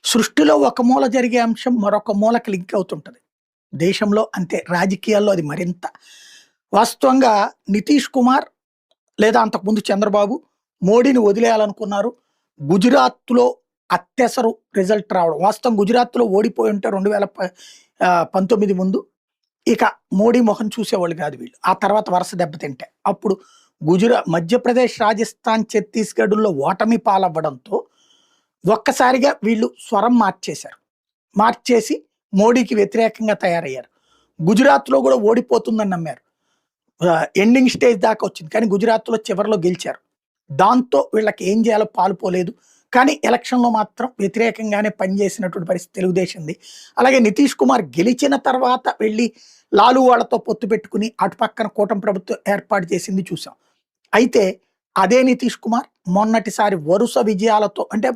సృష్టిలో ఒక మూల జరిగే అంశం మరొక మూలకి లింక్ అవుతుంటది. దేశంలో అంతే. రాజకీయాల్లో అది మరింత. వాస్తవంగా నితీష్ కుమార్ లేదా అంతకుముందు చంద్రబాబు మోడీని వదిలేయాలనుకున్నారు. గుజరాత్‌లో అత్యసరు రిజల్ట్ రావడం. వాస్తవం గుజరాత్‌లో ఓడిపోయి ఉంటే 19 ముందు ఇక మోడీ మొహం చూసేవాళ్ళు కాదు వీళ్ళు. ఆ తర్వాత వరుస దెబ్బతింటే. అప్పుడు మధ్యప్రదేశ్, రాజస్థాన్, ఛత్తీస్‌గఢ్‌ల్లో ఓటమి పాలవ్వడంతో ఒక్కసారిగా వీళ్ళు స్వరం మార్చేశారు. మార్చేసి మోడీకి వ్యతిరేకంగా తయారయ్యారు. గుజరాత్‌లో గూడా ఓడిపోతుందని నమ్మారు. ఎండింగ్ స్టేజ్ దాకా వచ్చింది. కానీ గుజరాత్‌లో చివరిలో గెలిచారు. దాంతో వీళ్ళకి ఏం చేయాలో పాలుపోలేదు. కానీ ఎలక్షన్‌లో మాత్రం వ్యతిరేకంగానే పనిచేసినటువంటి పరిస్థితి తెలుగుదేశంది. అలాగే నితీష్ కుమార్ గెలిచిన తర్వాత వెళ్లి లాలు వాళ్ళతో పొత్తు పెట్టుకుని అటు పక్కన కూటమి ప్రభుత్వం ఏర్పాటు చేసింది చూసాం. అయితే అదే నితీష్ కుమార్ మొన్నటిసారి వరుస విజయాలతో అంటే